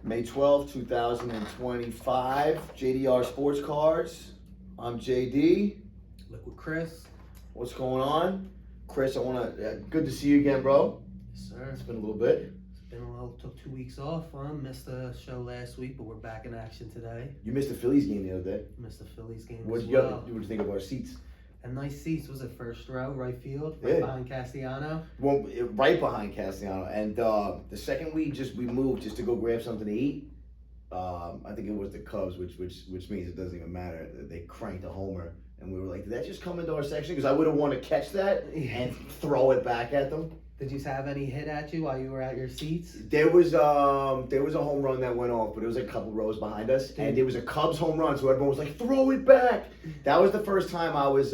May 2025, JDR Sports Cards. I'm JD. Liquid Chris. What's going on? Chris, good to see you again, bro. Yes, sir. It's been a little bit. It's been a little, took 2 weeks off. Missed the show last week, but we're back in action today. You missed the Phillies game the other day. Missed the Phillies game What as did well. you think of our seats? And nice seats. Was it first row, right field, Yeah. behind Castellano? Well, right behind Castellano. And the second we moved just to go grab something to eat. I think it was the Cubs, which means it doesn't even matter. They cranked a homer, and we were like, "Did that just come into our section?" Because I would have wanted to catch that and throw it back at them. Did you have any hit at you while you were at your seats? There was a home run that went off, but it was like a couple rows behind us, and it was a Cubs home run. So everyone was like, "Throw it back!" That was the first time I was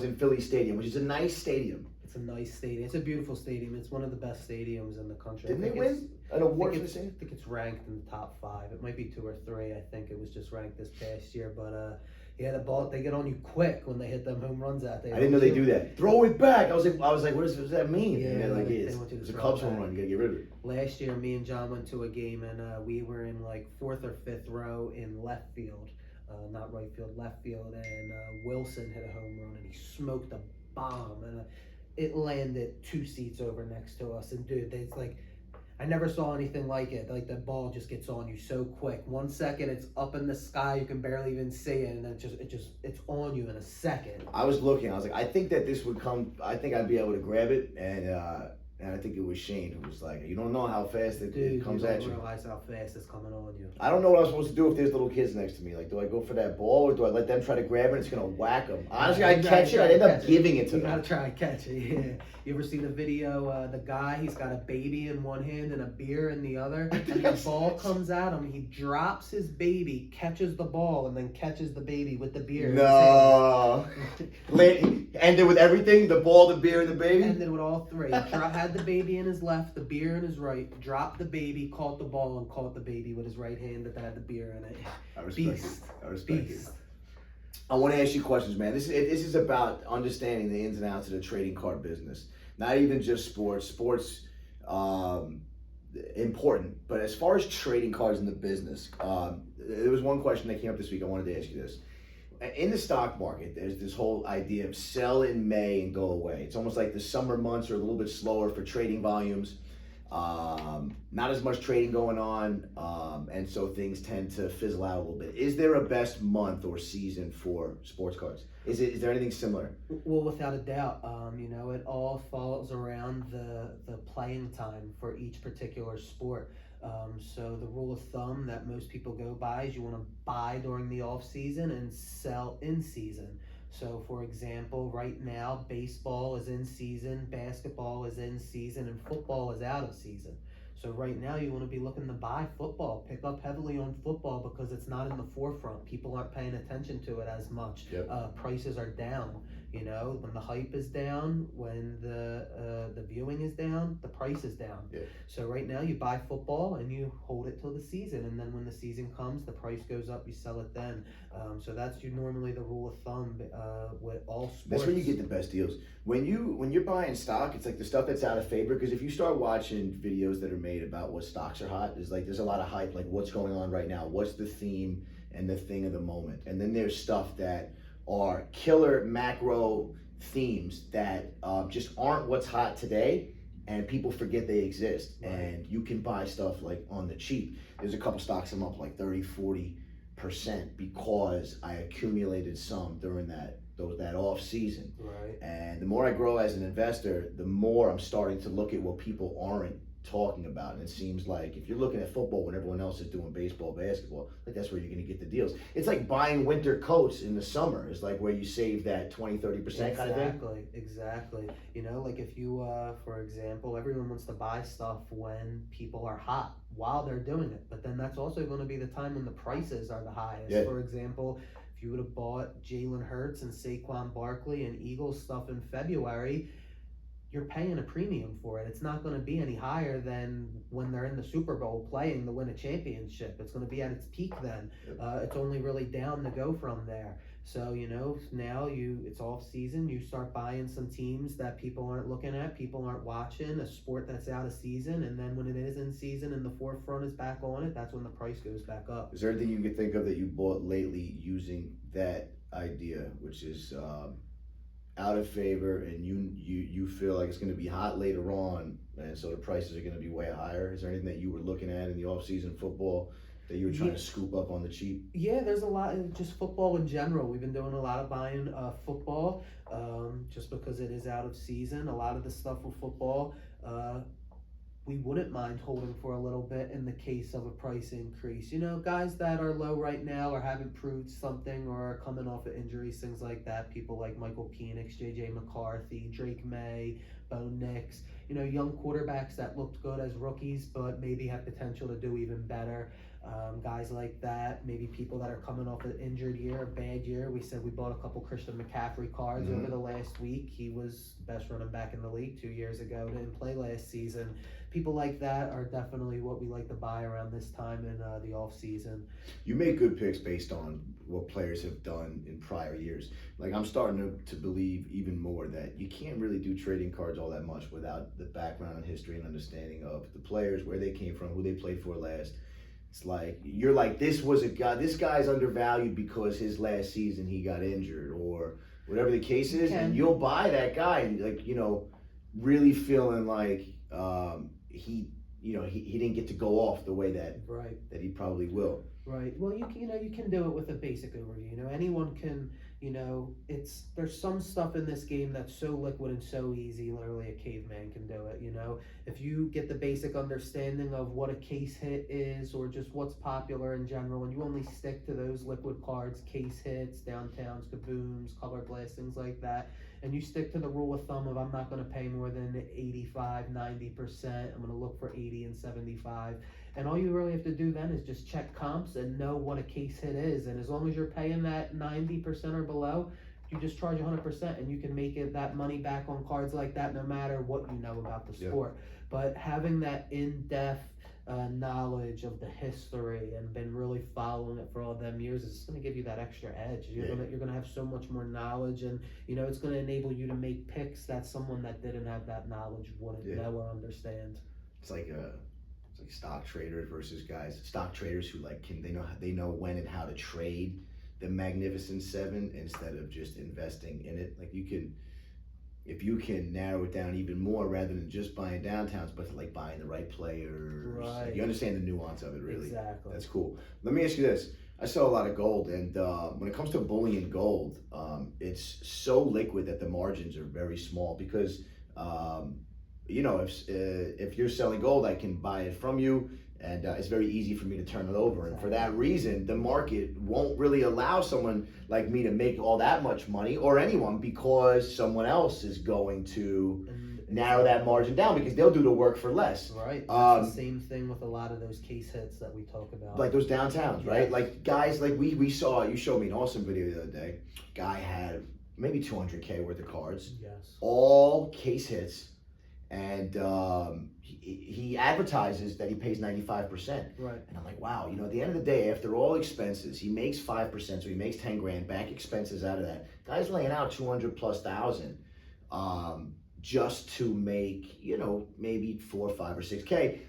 in Philly Stadium, which is a nice stadium. It's a nice stadium. It's a beautiful stadium. It's one of the best stadiums in the country. Didn't they win an award for the I stadium? think it's ranked in the top 5. It might be 2 or 3. I think it was just ranked this past year. But yeah, the ball, they get on you quick when they hit them home runs out there. I didn't know they do that. Throw it back. I was like, what does that mean? Yeah, and they're like, they it's want you to a throw Cubs it home back. run. You gotta get rid of it. Last year, me and John went to a game, and we were in like 4th or 5th row in left field, not right field, left field, and Wilson hit a home run, and he smoked a bomb, and it landed 2 seats over next to us. And dude, it's like, I never saw anything like it. Like, the ball just gets on you so quick. 1 second, it's up in the sky, you can barely even see it, and then it's on you in a second. I was looking. I was like, I think that this would come. I think I'd be able to grab it, and I think it was Shane who was like, you don't know how fast it comes at you you. don't realize how fast it's coming on you. I don't know what I'm supposed to do if there's little kids next to me. Like, do I go for that ball or do I let them try to grab it and it's gonna whack them? Honestly, I'd catch it. I'd end up giving it to You them. gotta try and catch it. Yeah. You ever see the video? The guy, he's got a baby in one hand and a beer in the other, and the ball comes at him. He drops his baby, catches the ball, and then catches the baby with the beer. No. Ended with everything: the ball, the beer, and the baby. Ended with all 3. Had the baby in his left, the beer in his right. Dropped the baby, caught the ball, and caught the baby with his right hand that had the beer in it. I respect Beast. it. I respect it. Beast. I want to ask you questions, man. This is about understanding the ins and outs of the trading card business. Not even just sports. Sports, important. But as far as trading cards in the business, there was one question that came up this week. I wanted to ask you this. In the stock market, there's this whole idea of sell in May and go away. It's almost like the summer months are a little bit slower for trading volumes. Not as much trading going on, and so things tend to fizzle out a little bit. Is there a best month or season for sports cards? Is there anything similar? Well, without a doubt, it all falls around the playing time for each particular sport. So the rule of thumb that most people go by is you want to buy during the off season and sell in season. So, for example, right now, baseball is in season, basketball is in season, and football is out of season. So right now, you want to be looking to buy football, pick up heavily on football because it's not in the forefront. People aren't paying attention to it as much. Yep. Prices are down. When the hype is down, when the viewing is down, the price is down. Yeah. So right now, you buy football and you hold it till the season, and then when the season comes, the price goes up. You sell it then. So that's normally the rule of thumb with all sports. That's where you get the best deals. When you're buying stock, it's like the stuff that's out of favor. Because if you start watching videos that are made about what stocks are hot, there's a lot of hype, like what's going on right now, what's the theme and the thing of the moment, and then there's stuff that are killer macro themes that just aren't what's hot today, and people forget they exist. Right. And you can buy stuff like on the cheap. There's a couple stocks I'm up like 30-40% because I accumulated some during that off season. Right. And the more I grow as an investor, the more I'm starting to look at what people aren't talking about. And it seems like if you're looking at football when everyone else is doing baseball, basketball, like that's where you're going to get the deals. It's like buying winter coats in the summer. It's like where you save that 20-30% kind of thing. Exactly. Like if you, for example, everyone wants to buy stuff when people are hot while they're doing it. But then that's also going to be the time when the prices are the highest. Yeah. For example, if you would have bought Jalen Hurts and Saquon Barkley and Eagles stuff in February, you're paying a premium for it. It's not going to be any higher than when they're in the Super Bowl playing to win a championship. It's going to be at its peak then. It's only really down to go from there. So, now it's off season. You start buying some teams that people aren't looking at, people aren't watching, a sport that's out of season. And then when it is in season and the forefront is back on it, that's when the price goes back up. Is there anything you can think of that you bought lately using that idea, which is out of favor, and you feel like it's going to be hot later on, and so the prices are going to be way higher? Is there anything that you were looking at in the off-season football that you were trying to scoop up on the cheap? Yeah, there's a lot, just football in general. We've been doing a lot of buying football just because it is out of season. A lot of the stuff with football, we wouldn't mind holding for a little bit in the case of a price increase. Guys that are low right now or haven't proved something or are coming off of injuries, things like that. People like Michael Penix, J.J. McCarthy, Drake May, Bo Nix. Young quarterbacks that looked good as rookies but maybe have potential to do even better. Guys like that, maybe people that are coming off an injured year, a bad year. We said we bought a couple Christian McCaffrey cards over the last week. He was best running back in the league 2 years ago, didn't play last season. People like that are definitely what we like to buy around this time in the off season. You make good picks based on what players have done in prior years. Like, I'm starting to believe even more that you can't really do trading cards all that much without the background and history and understanding of the players, where they came from, who they played for last. It's like, you're like, this guy's undervalued because his last season he got injured, or whatever the case is, and you'll buy that guy, like, really feeling like he didn't get to go off the way that he probably will. Right. Well, you can do it with a basic overview. Anyone can. There's some stuff in this game that's so liquid and so easy. Literally, a caveman can do it. If you get the basic understanding of what a case hit is, or just what's popular in general, and you only stick to those liquid cards, case hits, downtowns, kabooms, color blast, things like that, and you stick to the rule of thumb of I'm not going to pay more than 85, 90%. I'm going to look for 80 and 75. And all you really have to do then is just check comps and know what a case hit is. And as long as you're paying that 90% or below, you just charge 100%, and you can make that money back on cards like that no matter what you know about the sport. But having that in-depth knowledge of the history and been really following it for all them years is going to give you that extra edge. You're gonna have so much more knowledge, and it's going to enable you to make picks that someone that didn't have that knowledge wouldn't know or understand. It's like stock traders versus stock traders who they know when and how to trade the Magnificent Seven instead of just investing in it. Like, if you can narrow it down even more, rather than just buying downtowns, but like buying the right players. Like, you understand the nuance of it, really. Exactly. That's cool. Let me ask you this. I sell a lot of gold, and when it comes to bullion gold, it's so liquid that the margins are very small because if you're selling gold, I can buy it from you, and it's very easy for me to turn it over. And for that reason, the market won't really allow someone like me to make all that much money, or anyone, because someone else is going to narrow that margin down because they'll do the work for less. Right. It's the same thing with a lot of those case hits that we talk about. Like those downtowns, right? Like guys, like we saw, you showed me an awesome video the other day. Guy had maybe 200K worth of cards. Yes. All case hits. And he advertises that he pays 95%. Right. And I'm like, wow, at the end of the day, after all expenses, he makes 5%, so he makes 10 grand, back expenses out of that. Guy's laying out 200,000+ just to make, maybe 4, 5, or 6K.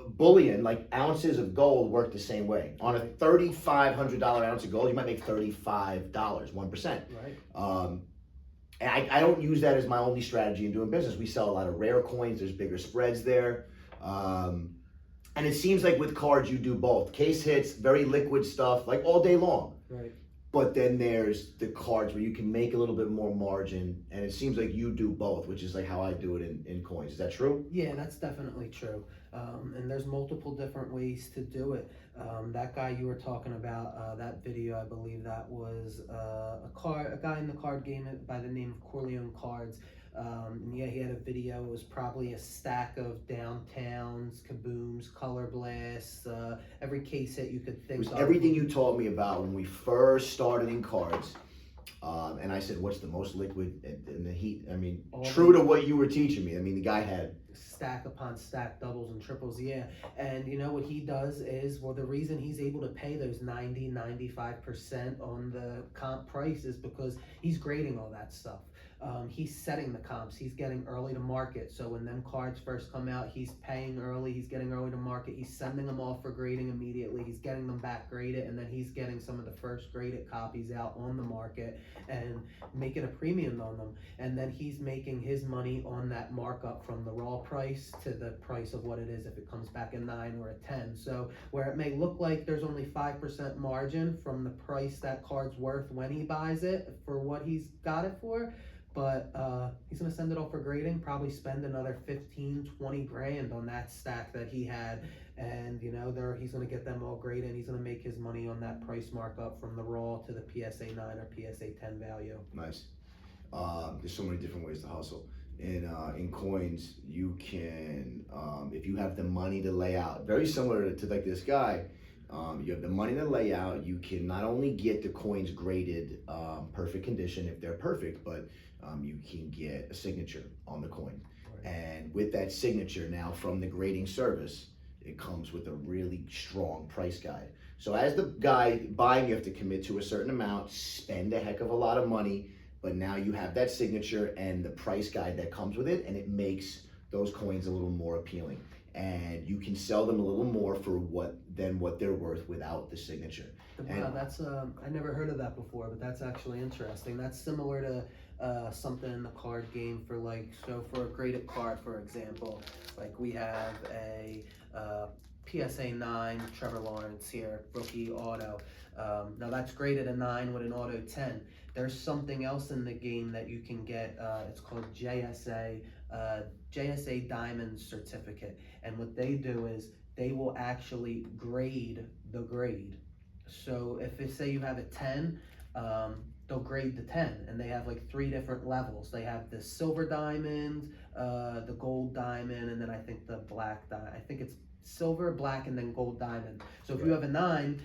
Bullion, like ounces of gold, work the same way. On a $3,500 ounce of gold, you might make $35, 1%. Right. And I don't use that as my only strategy in doing business. We sell a lot of rare coins. There's bigger spreads there. And it seems like with cards, you do both. Case hits, very liquid stuff, like all day long. Right. But then there's the cards where you can make a little bit more margin. And it seems like you do both, which is like how I do it in coins. Is that true? Yeah, that's definitely true. And there's multiple different ways to do it. That guy you were talking about, that video, I believe that was a guy in the card game by the name of Corleone Cards. He had a video. It was probably a stack of downtowns, kabooms, color blasts, every case hit you could think it was of. Everything you taught me about when we first started in cards. And I said, what's the most liquid? And the heat, true to what you were teaching me. The guy had stack upon stack, doubles and triples, yeah. And you know what he does is, well, the reason he's able to pay those 90-95% on the comp price is because he's grading all that stuff. He's setting the comps. He's getting early to market. So when them cards first come out, he's paying early. He's getting early to market. He's sending them off for grading immediately. He's getting them back graded, and then he's getting some of the first graded copies out on the market and making a premium on them. And then he's making his money on that markup from the raw price to the price of what it is if it comes back a 9 or a 10. So where it may look like there's only 5% margin from the price that card's worth when he buys it for what he's got it for, but he's going to send it off for grading, probably spend another 15-20 grand on that stack that he had, and you know, he's going to get them all graded, and he's going to make his money on that price markup from the raw to the PSA 9 or PSA 10 value. Nice. There's so many different ways to hustle. In coins, you can, if you have the money to lay out, very similar to like this guy, you have the money to lay out, you can not only get the coins graded perfect condition if they're perfect, but you can get a signature on the coin. Right. And with that signature now from the grading service, it comes with a really strong price guide. So as the guy buying, you have to commit to a certain amount, spend a heck of a lot of money, but now you have that signature and the price guide that comes with it, and it makes those coins a little more appealing. And you can sell them a little more for what they're worth without the signature. Wow, that's I never heard of that before, but that's actually interesting. That's similar to something in the card game for like, so for a graded card, for example, like we have a PSA 9 Trevor Lawrence here, rookie auto. Now that's graded a 9 with an auto 10. There's something else in the game that you can get. It's called JSA Diamond Certificate, and what they do is they will actually grade the grade. So if say you have a 10, they'll grade the 10, and they have like 3 different levels. They have the silver diamond, the gold diamond, and then I think the black diamond. I think it's silver, black, and then gold diamond. So if you have a 9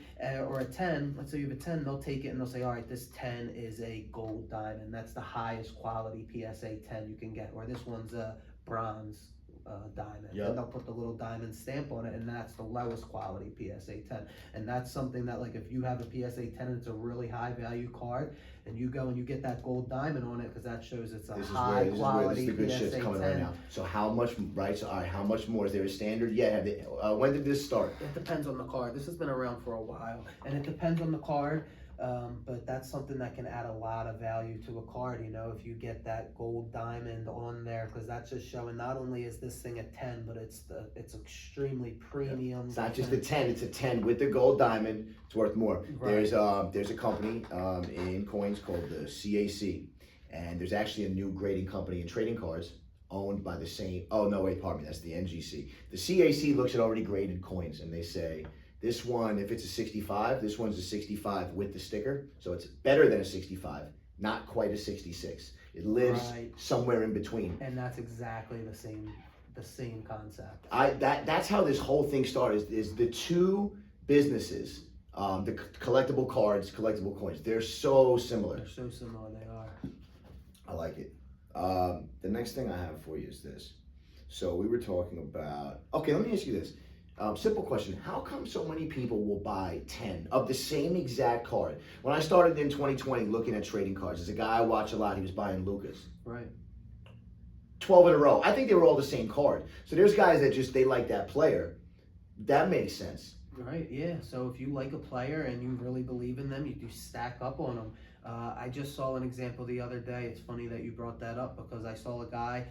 or a 10, let's say you have a 10, they'll take it and they'll say, all right, this 10 is a gold diamond. That's the highest quality PSA 10 you can get. Or this one's a bronze diamond. Yep. And they'll put the little diamond stamp on it, and that's the lowest quality PSA 10. And that's something that, like, if you have a PSA 10 and it's a really high value card, and you go and you get that gold diamond on it, because that shows it's a high quality this is the good PSA shit's coming 10. right now. So how much, right? So all right, how much more is there a standard? Yeah. When did this start? It depends on the card. This has been around for a while, and it depends on the card. But that's something that can add a lot of value to a card, you know, if you get that gold diamond on there, because that's just showing not only is this thing a 10, but it's extremely premium. It's not just a 10, it's a 10 with the gold diamond. It's worth more. Right. There's a company in coins called the CAC, and there's actually a new grading company in trading cards owned by the same, oh no, wait, pardon me, that's the NGC. The CAC looks at already graded coins, and they say, this one, if it's a 65, this one's a 65 with the sticker. So it's better than a 65, not quite a 66. It lives somewhere in between. And that's exactly the same concept. That's how this whole thing started, is the two businesses, the collectible cards, collectible coins. They're so similar. They're so similar, they are. I like it. The next thing I have for you is this. So we were talking about, okay, let me ask you this. Simple question. How come so many people will buy 10 of the same exact card? When I started in 2020 looking at trading cards, there's a guy I watch a lot, he was buying Lucas. Right. 12 in a row. I think they were all the same card. So there's guys that just, they like that player. That makes sense. Right, yeah. So if you like a player and you really believe in them, you do stack up on them. I just saw an example the other day. It's funny that you brought that up, because I saw a guy,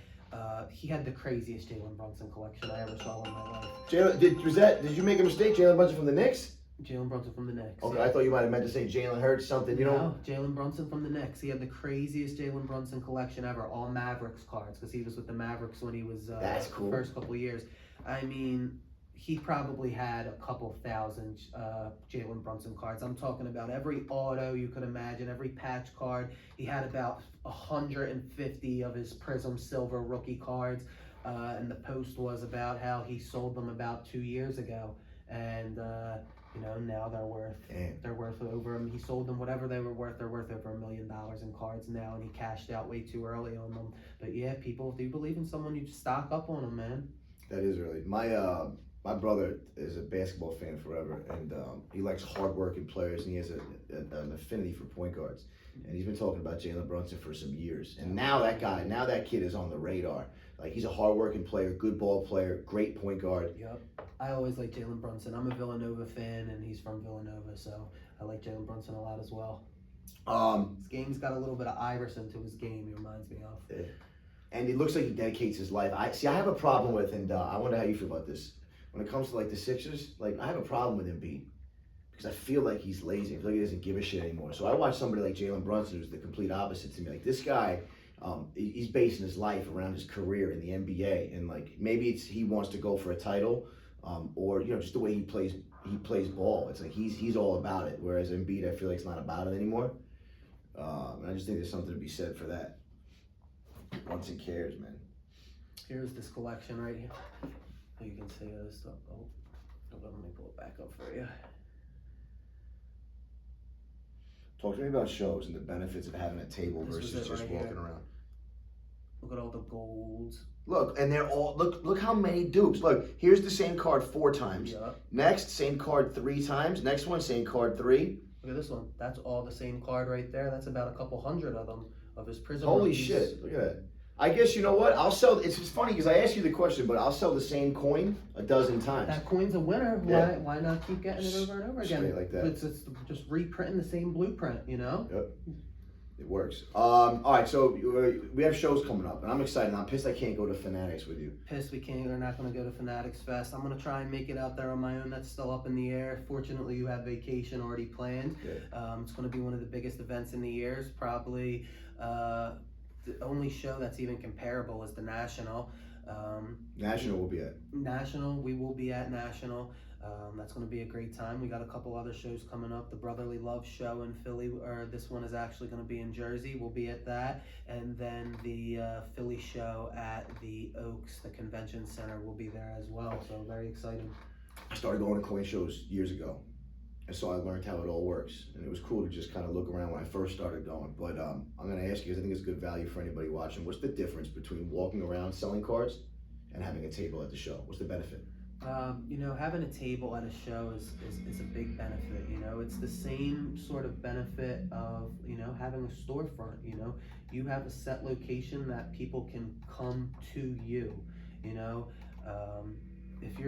he had the craziest Jalen Brunson collection I ever saw in my life. Did you make a mistake? Jalen Brunson from the Knicks? Jalen Brunson from the Knicks. Okay, yeah. I thought you might have meant to say Jalen Hurts, something, you know? No, Jalen Brunson from the Knicks. He had the craziest Jalen Brunson collection ever, all Mavericks cards, because he was with the Mavericks when he was That's cool. the first couple of years. I mean, he probably had a couple thousand Jalen Brunson cards. I'm talking about every auto you could imagine, every patch card. He had about 150 of his Prism Silver rookie cards. And the post was about how he sold them about 2 years ago. And You know, now they're worth over. He sold them whatever they were worth. They're worth over $1 million in cards now, and he cashed out way too early on them. But yeah, people do believe in someone. You stock up on them, man. That is really my brother is a basketball fan forever, and he likes hardworking players, and he has an affinity for point guards. And he's been talking about Jalen Brunson for some years, and now that kid is on the radar. Like, he's a hardworking player, good ball player, great point guard. Yep. I always like Jalen Brunson. I'm a Villanova fan, and he's from Villanova, so I like Jalen Brunson a lot as well. His game's got a little bit of Iverson to his game. He reminds me of. And it looks like he dedicates his life. I have a problem with, and I wonder how you feel about this. When it comes to like the Sixers, like, I have a problem with Embiid because I feel like he's lazy. I feel like he doesn't give a shit anymore. So I watch somebody like Jalen Brunson, who's the complete opposite to me. Like, this guy, he's basing his life around his career in the NBA, and like, maybe he wants to go for a title, or just the way he plays ball. It's like he's all about it. Whereas Embiid, I feel like it's not about it anymore. And I just think there's something to be said for that. Brunson cares, man. Here's this collection right here. You can see this stuff. Let me pull it back up for you. Talk to me about shows and the benefits of having a table versus just walking around. Look at all the golds. Look, and they're all look how many dupes. Look, here's the same card 4 times. Yep. Next, same card 3 times. Next one, same card 3. Look at this one. That's all the same card right there. That's about a couple hundred of them of his Prism. Holy rookies. shit! Look at that. I guess you know what? I'll sell. It's funny because I asked you the question, but I'll sell the same coin a dozen times. That coin's a winner. Yeah. Why not keep getting it over and over again? Straight like that. It's just reprinting the same blueprint, you know? Yep. It works. All right, so we have shows coming up, and I'm excited. I'm pissed I can't go to Fanatics with you. Pissed we can't. They're not going to go to Fanatics Fest. I'm going to try and make it out there on my own. That's still up in the air. Fortunately, you have vacation already planned. Yeah. It's going to be one of the biggest events in the year. It's probably the only show that's even comparable is the National. National will be at. National, we will be at National. That's going to be a great time. We got a couple other shows coming up. The Brotherly Love show in Philly, or this one is actually going to be in Jersey. We'll be at that. And then the Philly show at the Oaks, the convention center, will be there as well. So very exciting. I started going to coin shows years ago, and so I learned how it all works. And it was cool to just kind of look around when I first started going. But I'm going to ask you, because I think it's good value for anybody watching. What's the difference between walking around selling cards and having a table at the show? What's the benefit? Having a table at a show is a big benefit. It's the same sort of benefit of, having a storefront. You have a set location that people can come to you. If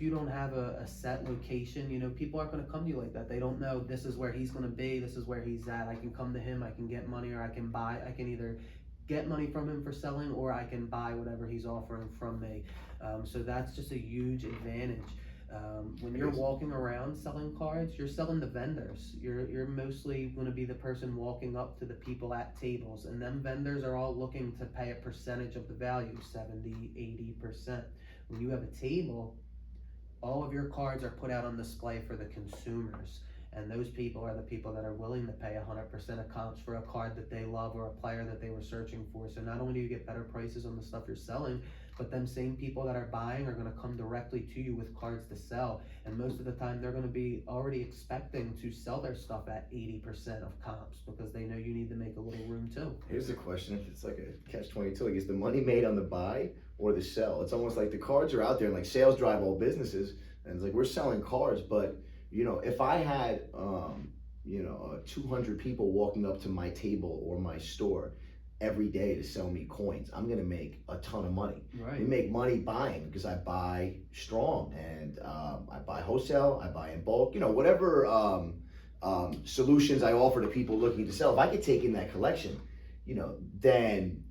you don't have a set location, people aren't going to come to you like that. They don't know this is where he's going to be, this is where he's at. I can come to him, I can get money, or I can either get money from him for selling, or I can buy whatever he's offering from me. So that's just a huge advantage. When you're walking around selling cards, you're selling the vendors. You're mostly going to be the person walking up to the people at tables, and them vendors are all looking to pay a percentage of the value, 70-80%. When you have a table, all of your cards are put out on display for the consumers. And those people are the people that are willing to pay 100% of comps for a card that they love or a player that they were searching for. So not only do you get better prices on the stuff you're selling, but them same people that are buying are going to come directly to you with cards to sell. And most of the time, they're going to be already expecting to sell their stuff at 80% of comps because they know you need to make a little room too. Here's the question. It's like a catch-22. Like, is the money made on the buy or the sell? It's almost like the cards are out there and like sales drive all businesses. And it's like, we're selling cards, but if I had, 200 people walking up to my table or my store every day to sell me coins, I'm going to make a ton of money. Right. We make money buying because I buy strong and I buy wholesale, I buy in bulk, whatever solutions I offer to people looking to sell. If I could take in that collection, then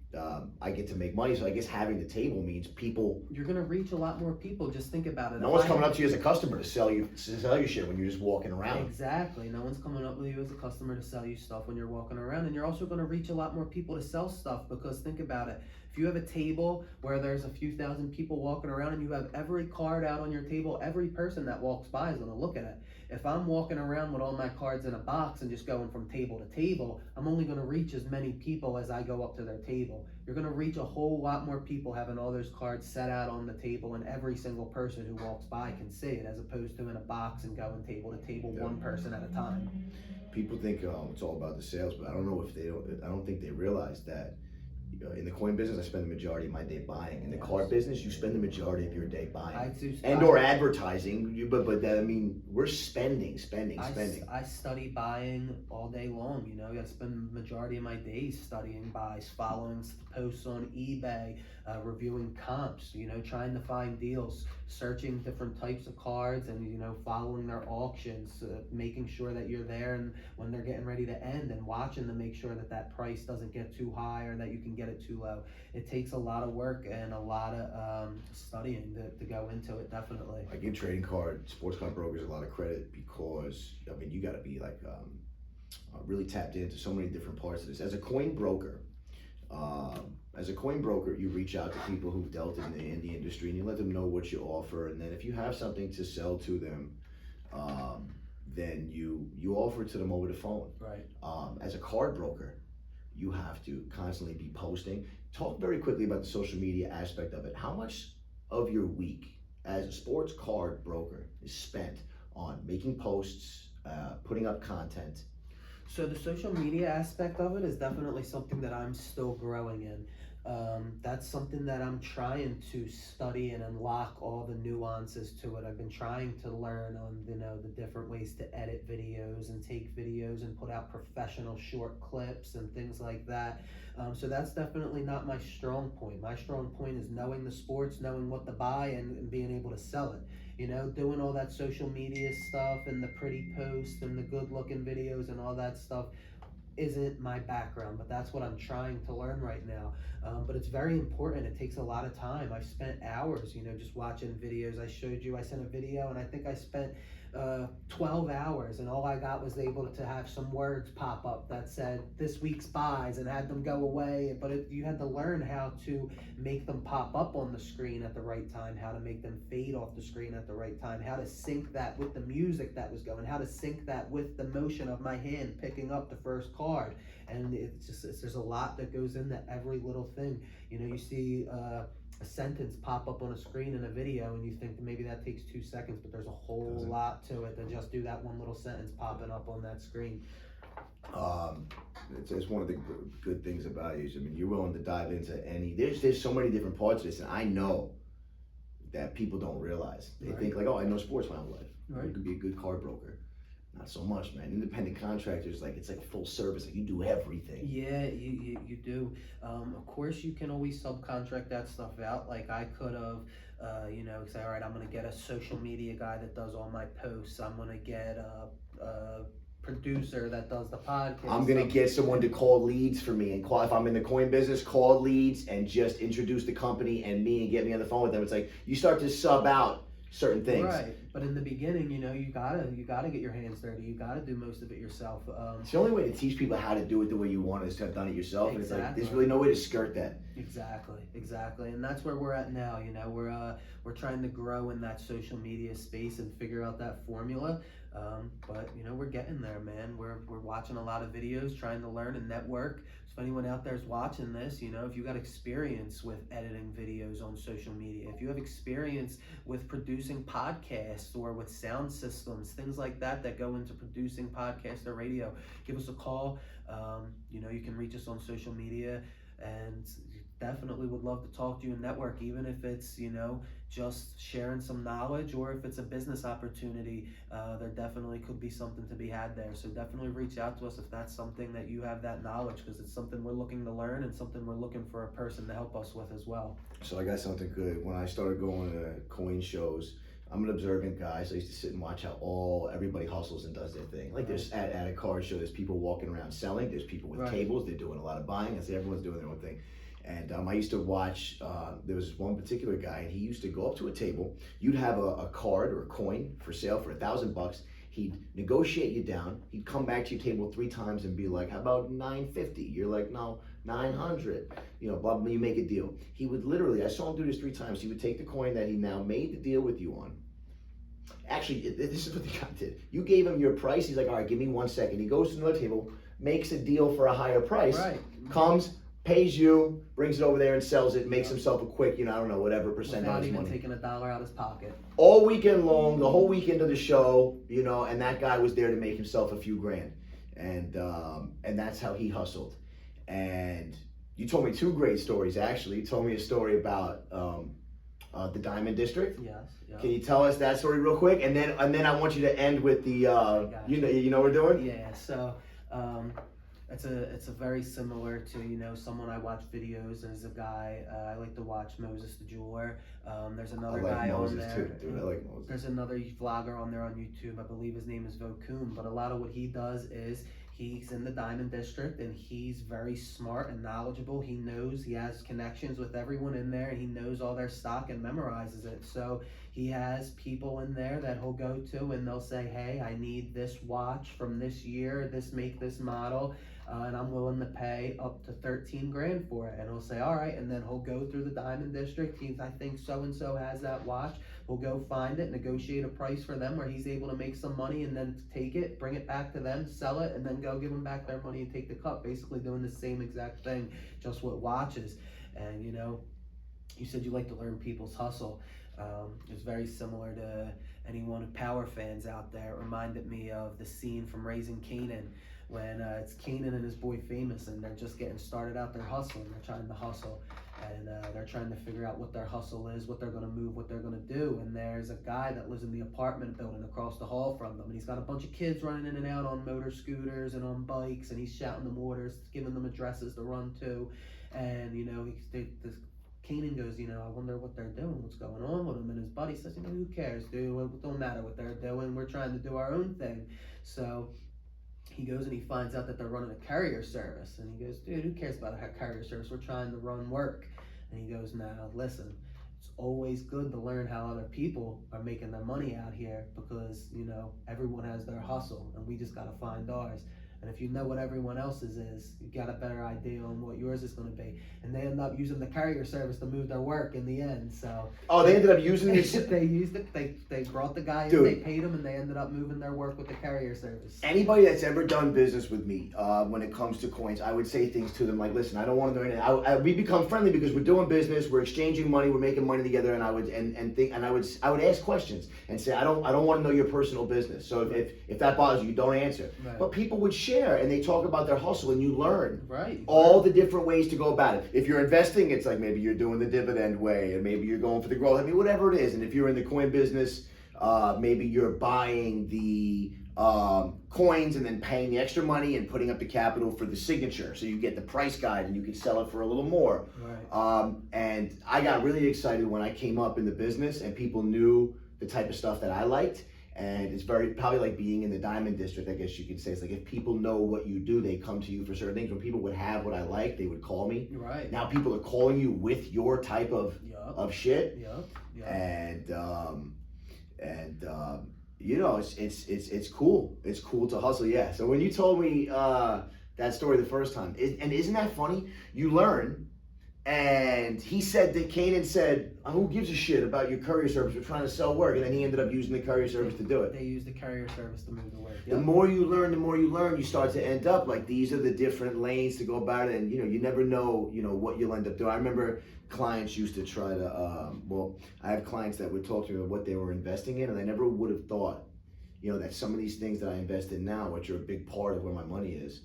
I get to make money. So I guess having the table means people. You're gonna reach a lot more people. Just think about it. No one's coming up to you as a customer to sell you shit when you're just walking around. Exactly. No one's coming up with you as a customer to sell you stuff when you're walking around, and you're also gonna reach a lot more people to sell stuff because think about it. If you have a table where there's a few thousand people walking around and you have every card out on your table, every person that walks by is going to look at it. If I'm walking around with all my cards in a box and just going from table to table, I'm only going to reach as many people as I go up to their table. You're going to reach a whole lot more people having all those cards set out on the table, and every single person who walks by can see it, as opposed to in a box and going table to table, one person at a time. People think it's all about the sales, but I don't think they realize that in the coin business, I spend the majority of my day buying. In the card business, you spend the majority of your day buying and or advertising. But that, I mean, we're spending. I study buying all day long. You know, I spend the majority of my days studying buys, following posts on eBay, reviewing comps. You know, trying to find deals, searching different types of cards, and following their auctions, making sure that you're there and when they're getting ready to end, and watching to make sure that that price doesn't get too high or that you can get it too low. It takes a lot of work and a lot of studying to go into it, definitely. I give trading card, sports card brokers a lot of credit because, I mean, you got to be like really tapped into so many different parts of this. As a coin broker, you reach out to people who've dealt in the industry and you let them know what you offer. And then if you have something to sell to them, then you offer it to them over the phone. Right. As a card broker, you have to constantly be posting. Talk very quickly about the social media aspect of it. How much of your week as a sports card broker is spent on making posts, putting up content? So the social media aspect of it is definitely something that I'm still growing in. That's something that I'm trying to study and unlock all the nuances to it. I've been trying to learn on the different ways to edit videos and take videos and put out professional short clips and things like that. So that's definitely not my strong point. My strong point is knowing the sports, knowing what to buy, and being able to sell it. Doing all that social media stuff and the pretty posts and the good looking videos and all that stuff isn't my background, but that's what I'm trying to learn right now. But it's very important. It takes a lot of time. I've spent hours, just watching videos. I showed you, I sent a video and I think I spent 12 hours, and all I got was able to have some words pop up that said this week's buys and had them go away. But you had to learn how to make them pop up on the screen at the right time, how to make them fade off the screen at the right time, how to sync that with the music that was going, how to sync that with the motion of my hand picking up the first card. And there's a lot that goes into every little thing. You see a sentence pop up on a screen in a video and you think maybe that takes 2 seconds, but there's a whole lot to it than just do that one little sentence popping up on that screen. It's one of the good things about you. I mean, you're willing to dive into there's so many different parts of this, and I know that people don't realize. They think like, oh, I know sports my whole life. Right. You could be a good card broker. Not so much, man. Independent contractors, it's like full service. Like you do everything. Yeah, you do. Of course, you can always subcontract that stuff out. Like I could have, say, all right, I'm gonna get a social media guy that does all my posts. I'm gonna get a producer that does the podcast. I'm gonna get someone to call leads for me and call, if I'm in the coin business, call leads and just introduce the company and me and get me on the phone with them. It's like you start to sub out certain things. Right, but in the beginning, you gotta get your hands dirty. You gotta do most of it yourself. It's the only way to teach people how to do it the way you want is to have done it yourself. Exactly. And it's like there's really no way to skirt that. Exactly, and that's where we're at now. We're trying to grow in that social media space and figure out that formula. But we're getting there, man. We're watching a lot of videos, trying to learn and network. So if anyone out there is watching this, if you got experience with editing videos on social media, if you have experience with producing podcasts or with sound systems, things like that go into producing podcasts or radio, give us a call. You can reach us on social media, and definitely would love to talk to you and network, even if it's just sharing some knowledge, or if it's a business opportunity. There definitely could be something to be had there. So definitely reach out to us if that's something that you have that knowledge, because it's something we're looking to learn and something we're looking for a person to help us with as well. So I got something good. When I started going to coin shows, I'm an observant guy, so I used to sit and watch how everybody hustles and does their thing. Like there's at a card show, there's people walking around selling, there's people with tables, they're doing a lot of buying. I say everyone's doing their own thing. And I used to watch, there was one particular guy, and he used to go up to a table. You'd have a card or a coin for sale for $1,000. He'd negotiate you down. He'd come back to your table 3 times and be like, how about $950? You're like, no, 900. You know, blah, blah, you make a deal. He would literally, I saw him do this 3 times. He would take the coin that he now made the deal with you on. Actually, this is what the guy did. You gave him your price. He's like, all right, give me 1 second. He goes to another table, makes a deal for a higher price, Right. comes, pays you, brings it over there and sells it, makes himself a quick, you know, I don't know, whatever percent Without on his even money. taking $1 out of his pocket. All weekend long, the whole weekend of the show, you know, and that guy was there to make himself a few grand. And that's how he hustled. And you told me 2 great stories, actually. You told me a story about the Diamond District. Yes. Yeah. Can you tell us that story real quick? And then I want you to end with the you know what we're doing? Yeah. So it's a very similar to, you know, someone I watch videos as a guy. I like to watch Moses the Jeweler. There's another guy on there. Too, dude. I like Moses. There's another vlogger on there on YouTube. I believe his name is Vokoon. But a lot of what he does is he's in the Diamond District and he's very smart and knowledgeable. He knows, he has connections with everyone in there, and he knows all their stock and memorizes it. So he has people in there that he'll go to and they'll say, hey, I need this watch from this year, this make, this model. And I'm willing to pay up to 13 grand for it. And he'll say, all right. And then he'll go through the Diamond District. I think so-and-so has that watch. We'll go find it, negotiate a price for them where he's able to make some money and then take it, bring it back to them, sell it, and then go give them back their money and take the cut. Basically doing the same exact thing, just with watches. And, you know, you said you like to learn people's hustle. It's very similar to anyone Power fans out there. It reminded me of the scene from Raising Kanan, when it's Kanan and his boy Famous, and they're just getting started out. They're hustling. They're trying to hustle, and they're trying to figure out what their hustle is, what they're going to move, what they're going to do. And there's a guy that lives in the apartment building across the hall from them, and he's got a bunch of kids running in and out on motor scooters and on bikes, and he's shouting them orders, giving them addresses to run to. And, you know, Kanan goes, you know, I wonder what they're doing, what's going on with them. And his buddy says, you know, who cares, dude? It don't matter what they're doing. We're trying to do our own thing. So he goes and he finds out that they're running a carrier service. And he goes, dude, who cares about a carrier service? We're trying to run work. And he goes, now, listen, it's always good to learn how other people are making their money out here, because, you know, everyone has their hustle and we just got to find ours. And if you know what everyone else's is, you got a better idea on what yours is going to be. And they end up using the carrier service to move their work in the end. So they ended up using this. They used it. They brought the guy in, Dude. they paid him, and they ended up moving their work with the carrier service. Anybody that's ever done business with me, when it comes to coins, I would say things to them like, "Listen, I don't want to know anything. We become friendly because we're doing business, we're exchanging money, we're making money together." And I would ask questions and say, "I don't want to know your personal business. So if that bothers you, don't answer." Right. But people would share and they talk about their hustle, and you learn Right. all the different ways to go about it. If you're investing, it's like maybe you're doing the dividend way, and maybe you're going for the growth. I mean, whatever it is. And if you're in the coin business, maybe you're buying the coins and then paying the extra money and putting up the capital for the signature, so you get the price guide and you can sell it for a little more. Right. And I got really excited when I came up in the business and people knew the type of stuff that I liked. And it's probably like being in the Diamond District, I guess you could say. It's like if people know what you do, they come to you for certain things. When people would have what I like, they would call me. Right. Now people are calling you with your type of shit. Yep. And you know, it's cool. It's cool to hustle. Yeah. So when you told me that story the first time, and isn't that funny? You learn. And he said that Kanan said, "Who gives a shit about your courier service? We're trying to sell work." And then he ended up using the courier service to do it. They use the carrier service to move the work. The more you learn, you start to end up like these are the different lanes to go about it. And you know, you never know, you know, what you'll end up doing. I remember clients used to try to, I have clients that would talk to me about what they were investing in, and I never would have thought, you know, that some of these things that I invest in now, which are a big part of where my money is,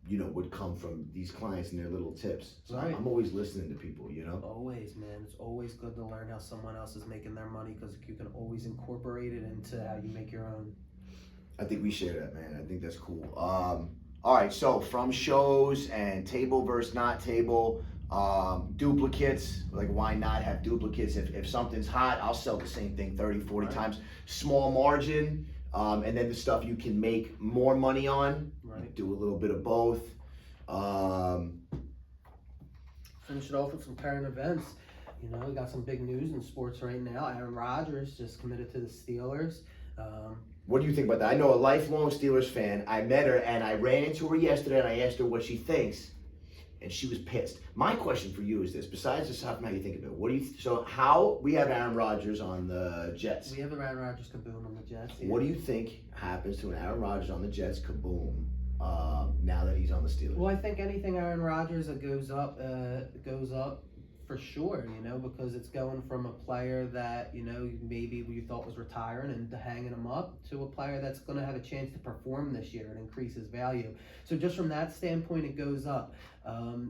you know, would come from these clients and their little tips. So Right. I'm always listening to people, you know? Always, man. It's always good to learn how someone else is making their money, because you can always incorporate it into how you make your own. I think we share that, man. I think that's cool. All right, so from shows and table versus not table, duplicates, like why not have duplicates? If something's hot, I'll sell the same thing 30, 40 Right. times. Small margin, and then the stuff you can make more money on. Right. Do a little bit of both. Finish it off with some current events. You know, we got some big news in sports right now. Aaron Rodgers just committed to the Steelers. What do you think about that? I know a lifelong Steelers fan. I met her and I ran into her yesterday and I asked her what she thinks and she was pissed. My question for you is this: besides just how you think of it, what do you? So how we have Aaron Rodgers on the Jets? We have Aaron Rodgers kaboom on the Jets. Yeah. What do you think happens to an Aaron Rodgers on the Jets kaboom now that he's on the Steelers? Well, I think anything Aaron Rodgers that goes up for sure, because it's going from a player that, maybe you thought was retiring and hanging him up to a player that's going to have a chance to perform this year and increase his value. So just from that standpoint, it goes up.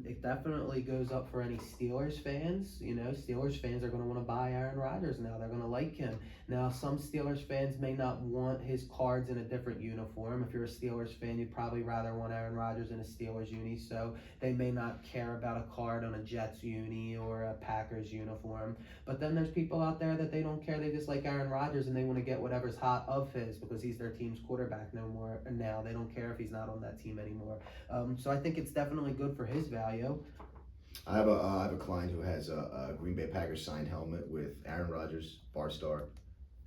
It definitely goes up for any Steelers fans. Steelers fans are going to want to buy Aaron Rodgers now. They're going to like him. Now, some Steelers fans may not want his cards in a different uniform. If you're a Steelers fan, you'd probably rather want Aaron Rodgers in a Steelers uni, so they may not care about a card on a Jets uni or a Packers uniform. But then there's people out there that they don't care. They just like Aaron Rodgers and they want to get whatever's hot of his because he's their team's quarterback no more now. They don't care if he's not on that team anymore. So I think it's definitely good for his value. I have a client who has a Green Bay Packers signed helmet with Aaron Rodgers, Bart Starr,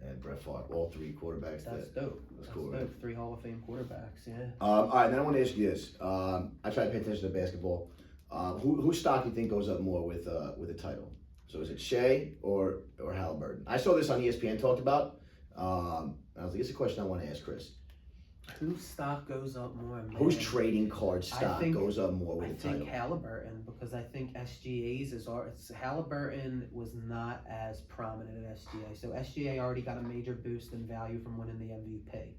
and Brett Favre, all three quarterbacks. That's dope. That's That's cool, dope. right? 3 Hall of Fame quarterbacks, yeah. All right, then I want to ask you this. I try to pay attention to basketball. Whose stock do you think goes up more with a title? So is it Shea or Halliburton? I saw this on ESPN talked about. I was like, it's a question I want to ask Chris. Whose stock goes up more? Man? Whose trading card stock goes up more with I a title? think Halliburton, because I think SGA's Halliburton was not as prominent at SGA. So SGA already got a major boost in value from winning the MVP.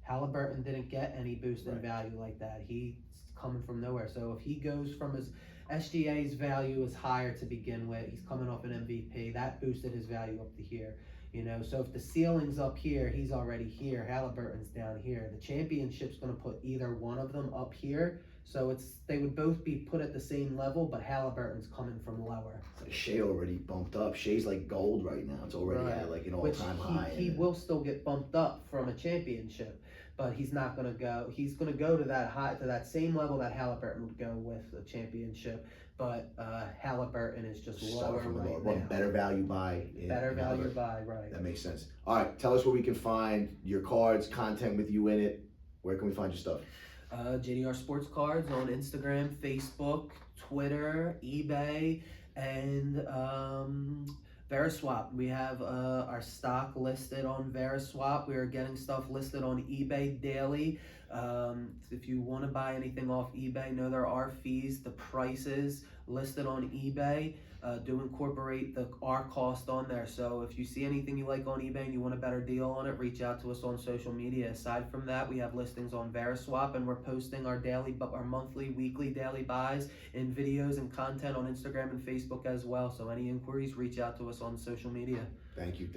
Halliburton didn't get any boost in value like that. He's coming from nowhere. So if he goes from his SGA's value is higher to begin with, he's coming off an MVP. That boosted his value up to here. So if the ceiling's up here, he's already here. Halliburton's down here. The championship's going to put either one of them up here. So they would both be put at the same level, but Halliburton's coming from lower. So Shea already bumped up. Shea's like gold right now. It's already at like an all-time high. He will still get bumped up from a championship, but he's not going to go. He's going to go to that same level that Halliburton would go with a championship. But Halliburton is just lower right now. Better value buy. Better value buy, right. That makes sense. All right, tell us where we can find your cards, content with you in it. Where can we find your stuff? JDR Sports Cards on Instagram, Facebook, Twitter, eBay, and Veriswap. We have our stock listed on Veriswap. We are getting stuff listed on eBay daily. If you want to buy anything off eBay, know there are fees. The prices listed on eBay do incorporate our cost on there. So if you see anything you like on eBay and you want a better deal on it, reach out to us on social media. Aside from that, we have listings on Veriswap, and we're posting our monthly, weekly, daily buys in videos and content on Instagram and Facebook as well. So any inquiries, reach out to us on social media. Thank you.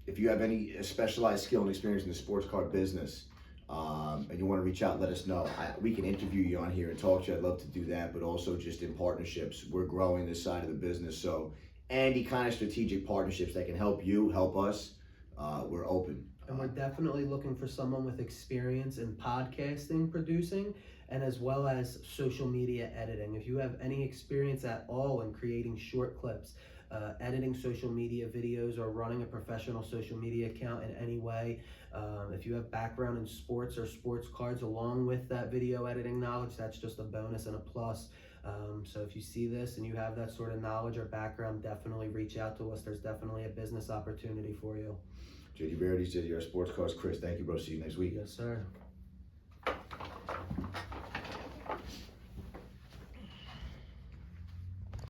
If you have any specialized skill and experience in the sports card business, and you want to reach out, let us know. We can interview you on here and talk to you. I'd love to do that, but also just in partnerships. We're growing this side of the business, so any kind of strategic partnerships that can help you, help us, we're open. And we're definitely looking for someone with experience in podcasting, producing, and as well as social media editing. If you have any experience at all in creating short clips, editing social media videos, or running a professional social media account in any way, if you have background in sports or sports cards along with that video editing knowledge, that's just a bonus and a plus. So if you see this and you have that sort of knowledge or background, definitely reach out to us. There's definitely a business opportunity for you. JD Verity's JDR Sports Cards. Chris, thank you, bro. See you next week. Yes, sir.